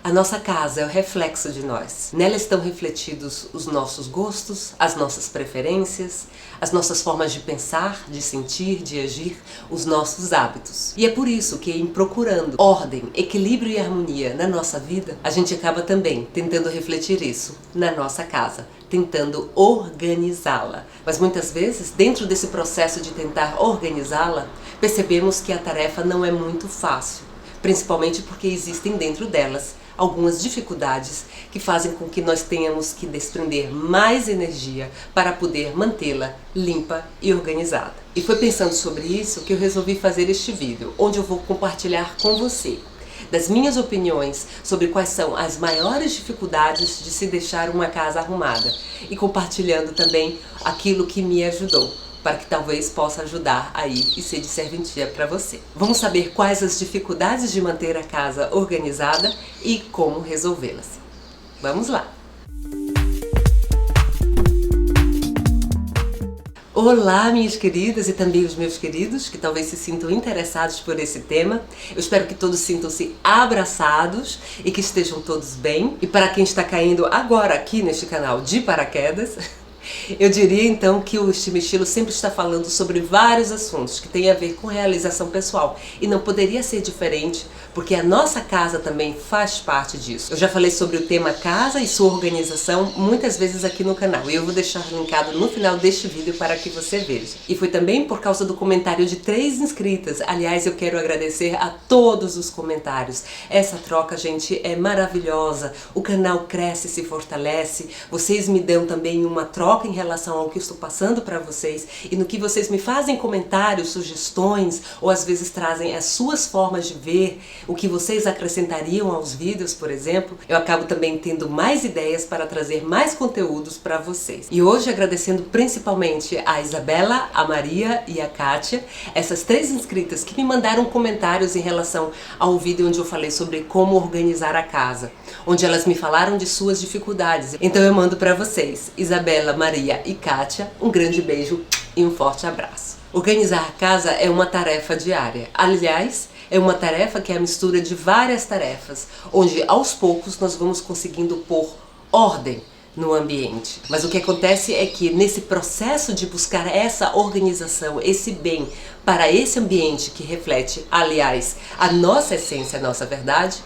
A nossa casa é o reflexo de nós. Nela estão refletidos os nossos gostos, as nossas preferências, as nossas formas de pensar, de sentir, de agir, os nossos hábitos. E é por isso que, em procurando ordem, equilíbrio e harmonia na nossa vida, a gente acaba também tentando refletir isso na nossa casa, tentando organizá-la. Mas muitas vezes, dentro desse processo de tentar organizá-la, percebemos que a tarefa não é muito fácil, principalmente porque existem dentro delas algumas dificuldades que fazem com que nós tenhamos que desprender mais energia para poder mantê-la limpa e organizada. E foi pensando sobre isso que eu resolvi fazer este vídeo, onde eu vou compartilhar com você das minhas opiniões sobre quais são as maiores dificuldades de se deixar uma casa arrumada e compartilhando também aquilo que me ajudou, para que talvez possa ajudar aí e ser de serventia para você. Vamos saber quais as dificuldades de manter a casa organizada e como resolvê-las. Vamos lá! Olá, minhas queridas e também os meus queridos que talvez se sintam interessados por esse tema. Eu espero que todos sintam-se abraçados e que estejam todos bem. E para quem está caindo agora aqui neste canal de paraquedas, eu diria então que o Estima Estilo sempre está falando sobre vários assuntos que têm a ver com realização pessoal e não poderia ser diferente porque a nossa casa também faz parte disso. Eu já falei sobre o tema casa e sua organização muitas vezes aqui no canal e eu vou deixar linkado no final deste vídeo para que você veja. E foi também por causa do comentário de 3 inscritas. Aliás, eu quero agradecer a todos os comentários. Essa troca, gente, é maravilhosa. O canal cresce e se fortalece. Vocês me dão também uma troca em relação ao que eu estou passando para vocês e no que vocês me fazem comentários, sugestões ou às vezes trazem as suas formas de ver, o que vocês acrescentariam aos vídeos, por exemplo, eu acabo também tendo mais ideias para trazer mais conteúdos para vocês. E hoje agradecendo principalmente a Isabela, a Maria e a Kátia, essas 3 inscritas que me mandaram comentários em relação ao vídeo onde eu falei sobre como organizar a casa, onde elas me falaram de suas dificuldades. Então eu mando para vocês, Isabela, Maria e Kátia, um grande beijo e um forte abraço. Organizar a casa é uma tarefa diária. Aliás, é uma tarefa que é a mistura de várias tarefas, onde aos poucos nós vamos conseguindo pôr ordem no ambiente. Mas o que acontece é que nesse processo de buscar essa organização, esse bem para esse ambiente que reflete, aliás, a nossa essência, a nossa verdade,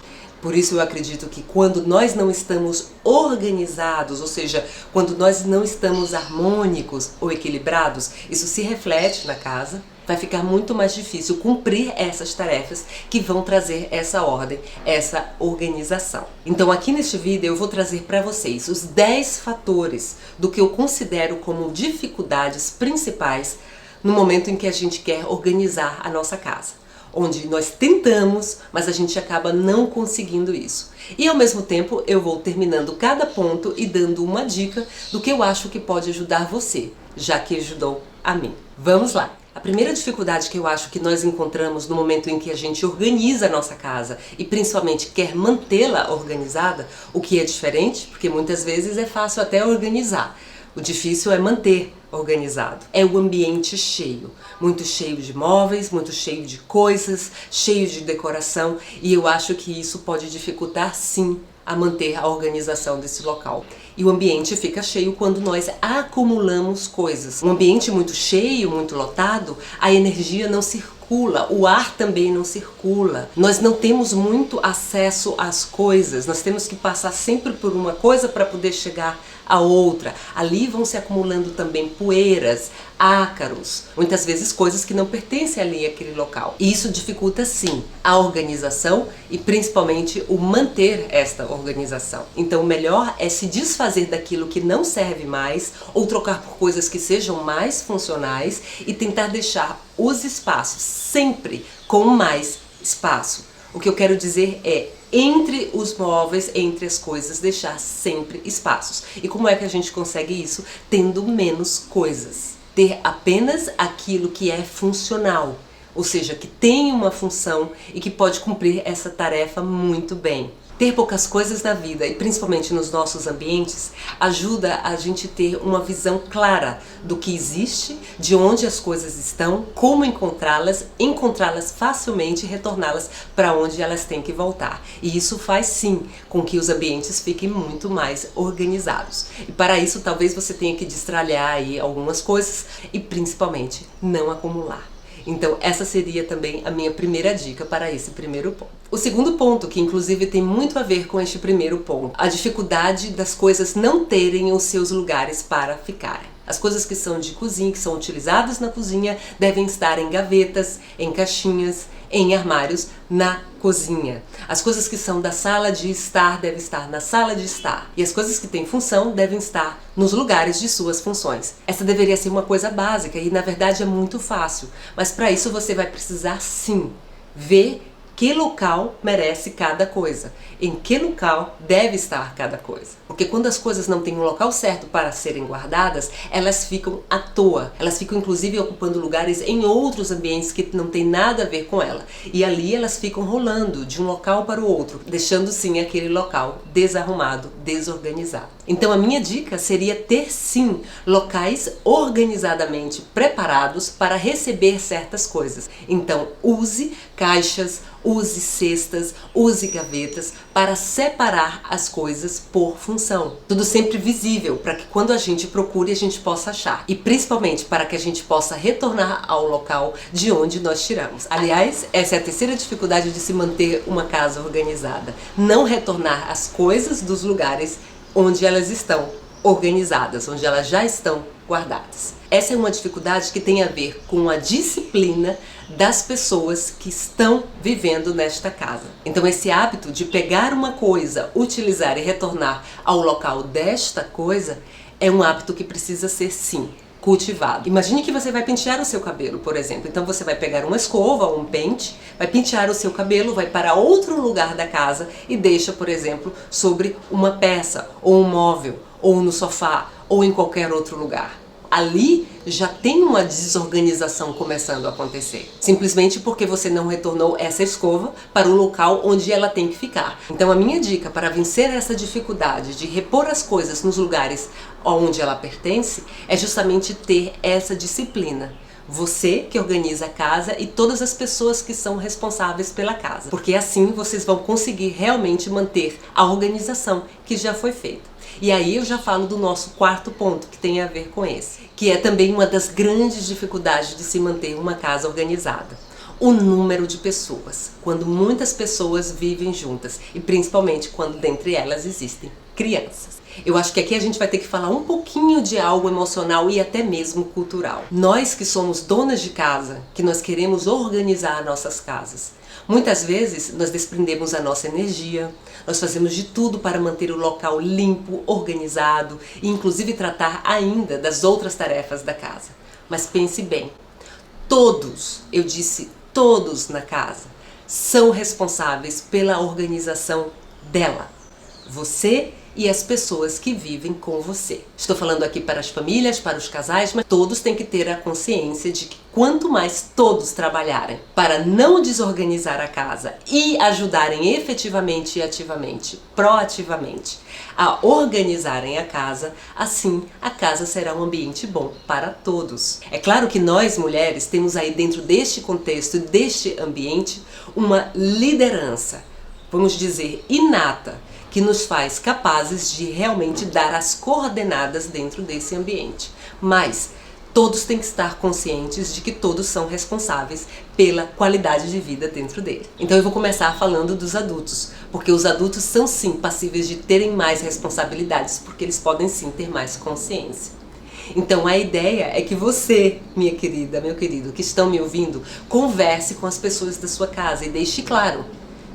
por isso eu acredito que quando nós não estamos organizados, ou seja, quando nós não estamos harmônicos ou equilibrados, isso se reflete na casa, vai ficar muito mais difícil cumprir essas tarefas que vão trazer essa ordem, essa organização. Então aqui neste vídeo eu vou trazer para vocês os 10 fatores do que eu considero como dificuldades principais no momento em que a gente quer organizar a nossa casa, onde nós tentamos, mas a gente acaba não conseguindo isso. E ao mesmo tempo eu vou terminando cada ponto e dando uma dica do que eu acho que pode ajudar você, já que ajudou a mim. Vamos lá! A primeira dificuldade que eu acho que nós encontramos no momento em que a gente organiza a nossa casa e principalmente quer mantê-la organizada, o que é diferente, porque muitas vezes é fácil até organizar. O difícil é manter organizado. É o ambiente cheio, muito cheio de móveis, muito cheio de coisas, cheio de decoração, e eu acho que isso pode dificultar sim a manter a organização desse local. E o ambiente fica cheio quando nós acumulamos coisas. Um ambiente muito cheio, muito lotado, a energia não circula, o ar também não circula. Nós não temos muito acesso às coisas, nós temos que passar sempre por uma coisa para poder chegar a outra. Ali vão se acumulando também poeiras, ácaros, muitas vezes coisas que não pertencem ali àquele local. E isso dificulta sim a organização e principalmente o manter esta organização. Então o melhor é se desfazer daquilo que não serve mais ou trocar por coisas que sejam mais funcionais e tentar deixar os espaços sempre com mais espaço. O que eu quero dizer é, entre os móveis, entre as coisas, deixar sempre espaços. E como é que a gente consegue isso? Tendo menos coisas. Ter apenas aquilo que é funcional, ou seja, que tem uma função e que pode cumprir essa tarefa muito bem. Ter poucas coisas na vida, e principalmente nos nossos ambientes, ajuda a gente ter uma visão clara do que existe, de onde as coisas estão, como encontrá-las facilmente e retorná-las para onde elas têm que voltar. E isso faz sim com que os ambientes fiquem muito mais organizados. E para isso talvez você tenha que destralhar aí algumas coisas e principalmente não acumular. Então essa seria também a minha primeira dica para esse primeiro ponto. O segundo ponto, que inclusive tem muito a ver com este primeiro ponto, a dificuldade das coisas não terem os seus lugares para ficarem. As coisas que são de cozinha, que são utilizadas na cozinha, devem estar em gavetas, em caixinhas, em armários na cozinha. As coisas que são da sala de estar devem estar na sala de estar. E as coisas que têm função devem estar nos lugares de suas funções. Essa deveria ser uma coisa básica e na verdade é muito fácil. Mas para isso você vai precisar sim ver que local merece cada coisa, em que local deve estar cada coisa. Porque quando as coisas não têm um local certo para serem guardadas, elas ficam à toa. Elas ficam inclusive ocupando lugares em outros ambientes que não tem nada a ver com ela. E ali elas ficam rolando de um local para o outro, deixando sim aquele local desarrumado, desorganizado. Então a minha dica seria ter sim locais organizadamente preparados para receber certas coisas. Então use caixas, use cestas, use gavetas para separar as coisas por função. Tudo sempre visível para que quando a gente procure a gente possa achar. E principalmente para que a gente possa retornar ao local de onde nós tiramos. Aliás, essa é a terceira dificuldade de se manter uma casa organizada. Não retornar as coisas dos lugares onde elas estão organizadas, onde elas já estão guardadas. Essa é uma dificuldade que tem a ver com a disciplina das pessoas que estão vivendo nesta casa. Então esse hábito de pegar uma coisa, utilizar e retornar ao local desta coisa é um hábito que precisa ser sim cultivado. Imagine que você vai pentear o seu cabelo, por exemplo. Então você vai pegar uma escova ou um pente, vai pentear o seu cabelo, vai para outro lugar da casa e deixa, por exemplo, sobre uma peça, ou um móvel, ou no sofá, ou em qualquer outro lugar. Ali já tem uma desorganização começando a acontecer. Simplesmente porque você não retornou essa escova para o local onde ela tem que ficar. Então a minha dica para vencer essa dificuldade de repor as coisas nos lugares onde ela pertence é justamente ter essa disciplina. Você que organiza a casa e todas as pessoas que são responsáveis pela casa. Porque assim vocês vão conseguir realmente manter a organização que já foi feita. E aí eu já falo do nosso quarto ponto, que tem a ver com esse, que é também uma das grandes dificuldades de se manter uma casa organizada. O número de pessoas, quando muitas pessoas vivem juntas e principalmente quando dentre elas existem crianças. Eu acho que aqui a gente vai ter que falar um pouquinho de algo emocional e até mesmo cultural. Nós que somos donas de casa, que nós queremos organizar nossas casas, muitas vezes nós desprendemos a nossa energia, nós fazemos de tudo para manter o local limpo, organizado e inclusive tratar ainda das outras tarefas da casa. Mas pense bem, todos, eu disse todos na casa, são responsáveis pela organização dela. Você e as pessoas que vivem com você. Estou falando aqui para as famílias, para os casais, mas todos têm que ter a consciência de que quanto mais todos trabalharem para não desorganizar a casa e ajudarem efetivamente e ativamente, proativamente, a organizarem a casa, assim a casa será um ambiente bom para todos. É claro que nós mulheres temos aí dentro deste contexto, deste ambiente, uma liderança, vamos dizer, inata, que nos faz capazes de realmente dar as coordenadas dentro desse ambiente. Mas todos têm que estar conscientes de que todos são responsáveis pela qualidade de vida dentro dele. Então eu vou começar falando dos adultos, porque os adultos são sim passíveis de terem mais responsabilidades, porque eles podem sim ter mais consciência. Então a ideia é que você, minha querida, meu querido, que estão me ouvindo, converse com as pessoas da sua casa e deixe claro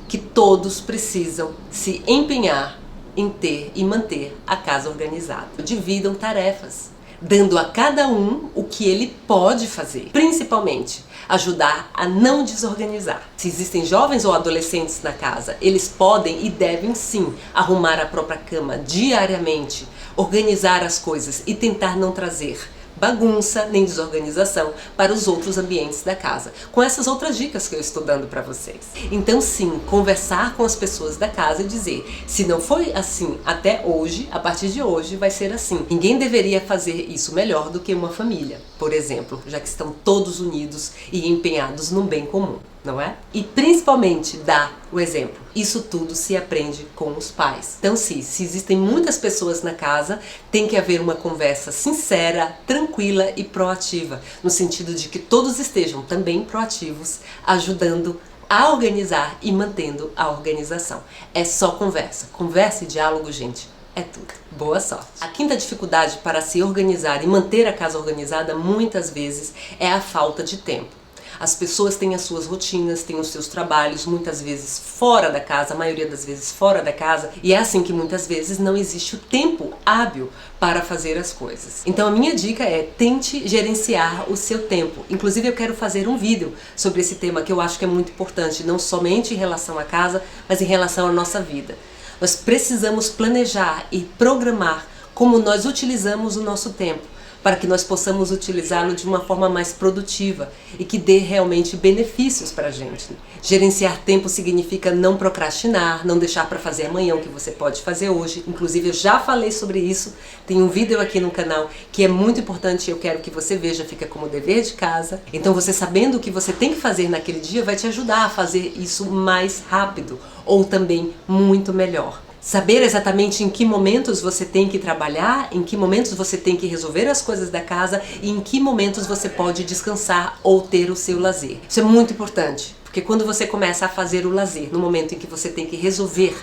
que todos precisam se empenhar em ter e manter a casa organizada. Dividam tarefas, dando a cada um o que ele pode fazer, principalmente ajudar a não desorganizar. Se existem jovens ou adolescentes na casa, eles podem e devem sim arrumar a própria cama diariamente, organizar as coisas e tentar não trazer bagunça nem desorganização para os outros ambientes da casa, com essas outras dicas que eu estou dando para vocês. Então sim, conversar com as pessoas da casa e dizer, se não foi assim até hoje, a partir de hoje vai ser assim. Ninguém deveria fazer isso melhor do que uma família, por exemplo, já que estão todos unidos e empenhados num bem comum, não é? E principalmente dar o exemplo. Isso tudo se aprende com os pais. Então se existem muitas pessoas na casa, tem que haver uma conversa sincera, tranquila e proativa, no sentido de que todos estejam também proativos, ajudando a organizar e mantendo a organização. É só conversa. Conversa e diálogo, gente, é tudo. Boa sorte! A quinta dificuldade para se organizar e manter a casa organizada, muitas vezes, é a falta de tempo. As pessoas têm as suas rotinas, têm os seus trabalhos, muitas vezes fora da casa, a maioria das vezes fora da casa, e é assim que muitas vezes não existe o tempo hábil para fazer as coisas. Então a minha dica é, tente gerenciar o seu tempo. Inclusive eu quero fazer um vídeo sobre esse tema que eu acho que é muito importante, não somente em relação à casa, mas em relação à nossa vida. Nós precisamos planejar e programar como nós utilizamos o nosso tempo, para que nós possamos utilizá-lo de uma forma mais produtiva e que dê realmente benefícios para a gente. Gerenciar tempo significa não procrastinar, não deixar para fazer amanhã o que você pode fazer hoje. Inclusive eu já falei sobre isso, tem um vídeo aqui no canal que é muito importante e eu quero que você veja, fica como dever de casa. Então você sabendo o que você tem que fazer naquele dia vai te ajudar a fazer isso mais rápido ou também muito melhor. Saber exatamente em que momentos você tem que trabalhar, em que momentos você tem que resolver as coisas da casa e em que momentos você pode descansar ou ter o seu lazer. Isso é muito importante, porque quando você começa a fazer o lazer no momento em que você tem que resolver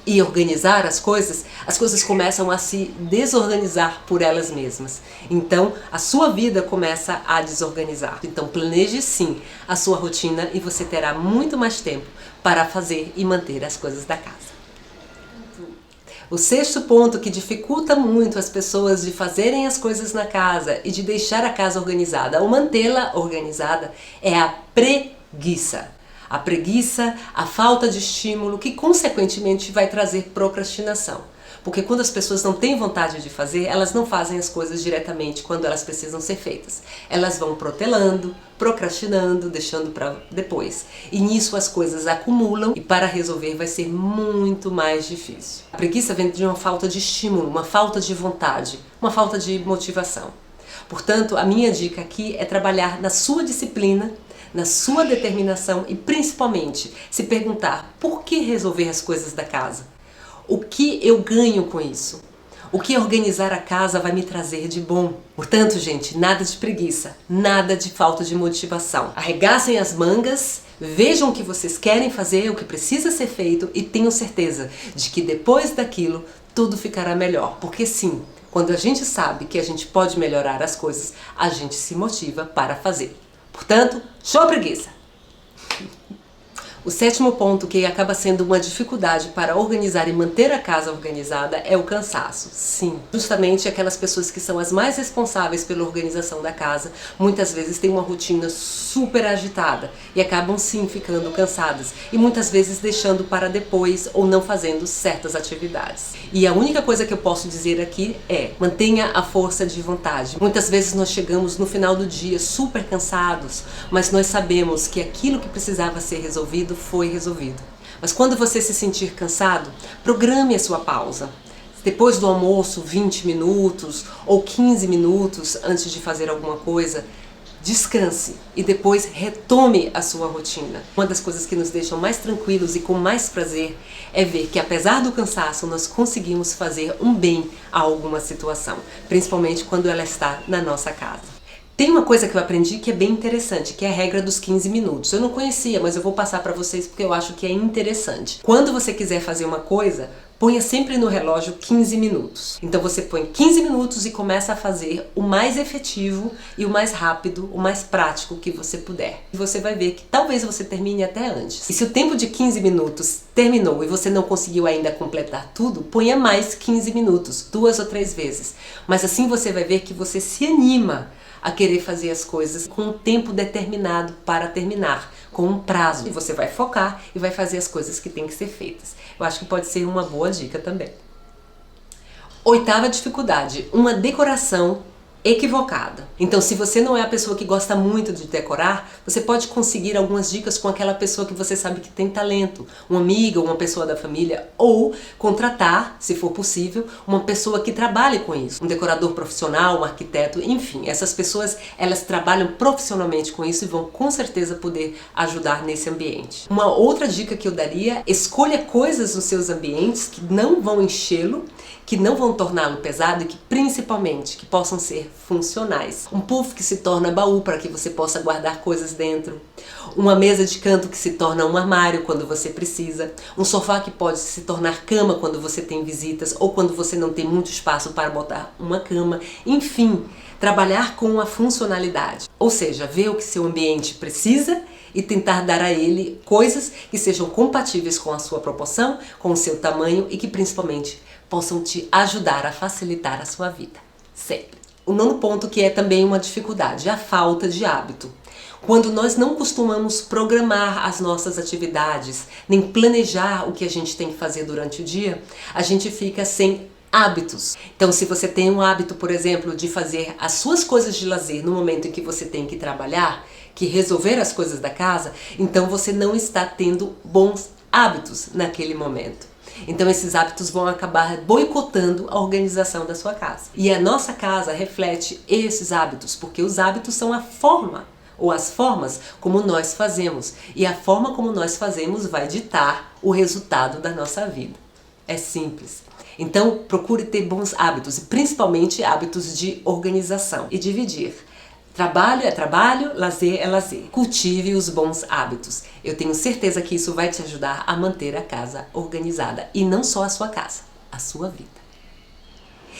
e organizar as coisas começam a se desorganizar por elas mesmas. Então, a sua vida começa a desorganizar. Então, planeje sim a sua rotina e você terá muito mais tempo para fazer e manter as coisas da casa. O sexto ponto que dificulta muito as pessoas de fazerem as coisas na casa e de deixar a casa organizada ou mantê-la organizada é a preguiça. A preguiça, a falta de estímulo, que consequentemente vai trazer procrastinação. Porque quando as pessoas não têm vontade de fazer, elas não fazem as coisas diretamente quando elas precisam ser feitas. Elas vão protelando, procrastinando, deixando para depois. E nisso as coisas acumulam e para resolver vai ser muito mais difícil. A preguiça vem de uma falta de estímulo, uma falta de vontade, uma falta de motivação. Portanto, a minha dica aqui é trabalhar na sua disciplina, na sua determinação e principalmente se perguntar por que resolver as coisas da casa? O que eu ganho com isso? O que organizar a casa vai me trazer de bom? Portanto, gente, nada de preguiça, nada de falta de motivação. Arregaçem as mangas, vejam o que vocês querem fazer, o que precisa ser feito e tenham certeza de que depois daquilo tudo ficará melhor. Porque sim, quando a gente sabe que a gente pode melhorar as coisas, a gente se motiva para fazer. Portanto, show a preguiça! O sétimo ponto que acaba sendo uma dificuldade para organizar e manter a casa organizada é o cansaço. Sim, justamente aquelas pessoas que são as mais responsáveis pela organização da casa, muitas vezes têm uma rotina super agitada e acabam sim ficando cansadas e muitas vezes deixando para depois ou não fazendo certas atividades. E a única coisa que eu posso dizer aqui é, mantenha a força de vontade. Muitas vezes nós chegamos no final do dia super cansados, mas nós sabemos que aquilo que precisava ser resolvido foi resolvido. Mas quando você se sentir cansado, programe a sua pausa. Depois do almoço, 20 minutos ou 15 minutos antes de fazer alguma coisa, descanse e depois retome a sua rotina. Uma das coisas que nos deixam mais tranquilos e com mais prazer é ver que apesar do cansaço nós conseguimos fazer um bem a alguma situação, principalmente quando ela está na nossa casa. Tem uma coisa que eu aprendi que é bem interessante, que é a regra dos 15 minutos. Eu não conhecia, mas eu vou passar para vocês porque eu acho que é interessante. Quando você quiser fazer uma coisa, ponha sempre no relógio 15 minutos. Então você põe 15 minutos e começa a fazer o mais efetivo e o mais rápido, o mais prático que você puder. E você vai ver que talvez você termine até antes. E se o tempo de 15 minutos terminou e você não conseguiu ainda completar tudo, ponha mais 15 minutos, 2 ou 3 vezes. Mas assim você vai ver que você se anima a querer fazer as coisas com um tempo determinado para terminar, com um prazo. E você vai focar e vai fazer as coisas que têm que ser feitas. Eu acho que pode ser uma boa dica também. Oitava dificuldade, uma decoração equivocada. Então, se você não é a pessoa que gosta muito de decorar, você pode conseguir algumas dicas com aquela pessoa que você sabe que tem talento, uma amiga, uma pessoa da família, ou contratar, se for possível, uma pessoa que trabalhe com isso, um decorador profissional, um arquiteto, enfim, essas pessoas, elas trabalham profissionalmente com isso e vão com certeza poder ajudar nesse ambiente. Uma outra dica que eu daria: escolha coisas nos seus ambientes que não vão enchê-lo, que não vão torná-lo pesado e que principalmente que possam ser funcionais. Um puff que se torna baú para que você possa guardar coisas dentro. Uma mesa de canto que se torna um armário quando você precisa. Um sofá que pode se tornar cama quando você tem visitas ou quando você não tem muito espaço para botar uma cama. Enfim, trabalhar com a funcionalidade. Ou seja, ver o que seu ambiente precisa e tentar dar a ele coisas que sejam compatíveis com a sua proporção, com o seu tamanho e que principalmente possam te ajudar a facilitar a sua vida. Sempre. O nono ponto, que é também uma dificuldade, a falta de hábito. Quando nós não costumamos programar as nossas atividades, nem planejar o que a gente tem que fazer durante o dia, a gente fica sem hábitos. Então, se você tem um hábito, por exemplo, de fazer as suas coisas de lazer no momento em que você tem que trabalhar, que resolver as coisas da casa, então você não está tendo bons hábitos naquele momento. Então esses hábitos vão acabar boicotando a organização da sua casa. E a nossa casa reflete esses hábitos, porque os hábitos são a forma ou as formas como nós fazemos. E a forma como nós fazemos vai ditar o resultado da nossa vida. É simples. Então procure ter bons hábitos, e principalmente hábitos de organização e dividir. Trabalho é trabalho, lazer é lazer. Cultive os bons hábitos. Eu tenho certeza que isso vai te ajudar a manter a casa organizada. E não só a sua casa, a sua vida.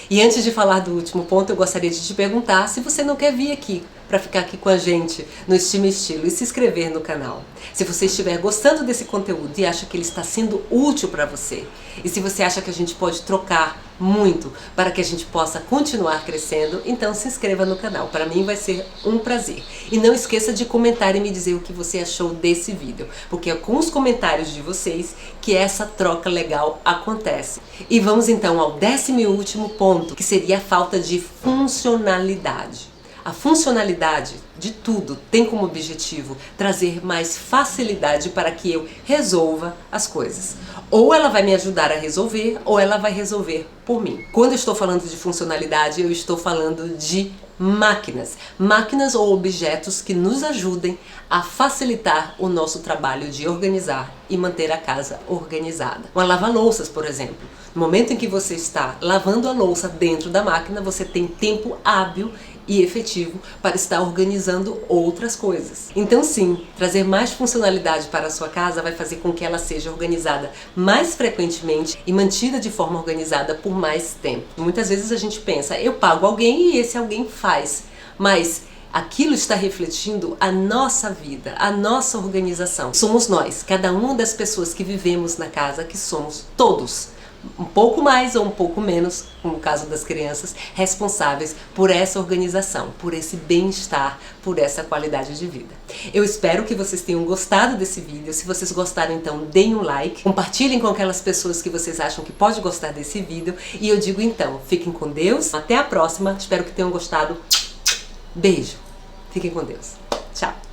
E antes de falar do último ponto, eu gostaria de te perguntar se você não quer vir aqui para ficar aqui com a gente no Estima Estilo e se inscrever no canal. Se você estiver gostando desse conteúdo e acha que ele está sendo útil para você, e se você acha que a gente pode trocar muito para que a gente possa continuar crescendo, então se inscreva no canal. Para mim vai ser um prazer. E não esqueça de comentar e me dizer o que você achou desse vídeo, porque é com os comentários de vocês que essa troca legal acontece. E vamos então ao 10º e último ponto, que seria a falta de funcionalidade. A funcionalidade de tudo tem como objetivo trazer mais facilidade para que eu resolva as coisas. Ou ela vai me ajudar a resolver, ou ela vai resolver por mim. Quando eu estou falando de funcionalidade, eu estou falando de máquinas. Máquinas ou objetos que nos ajudem a facilitar o nosso trabalho de organizar e manter a casa organizada. Uma lava-louças, por exemplo. No momento em que você está lavando a louça dentro da máquina, você tem tempo hábil e efetivo para estar organizando outras coisas. Então sim, trazer mais funcionalidade para a sua casa vai fazer com que ela seja organizada mais frequentemente e mantida de forma organizada por mais tempo. Muitas vezes a gente pensa, eu pago alguém e esse alguém faz, mas aquilo está refletindo a nossa vida, a nossa organização. Somos nós, cada uma das pessoas que vivemos na casa, que somos todos, um pouco mais ou um pouco menos, no caso das crianças, responsáveis por essa organização, por esse bem-estar, por essa qualidade de vida. Eu espero que vocês tenham gostado desse vídeo. Se vocês gostaram, então deem um like, compartilhem com aquelas pessoas que vocês acham que pode gostar desse vídeo. E eu digo então, fiquem com Deus, até a próxima, espero que tenham gostado. Beijo, fiquem com Deus, tchau!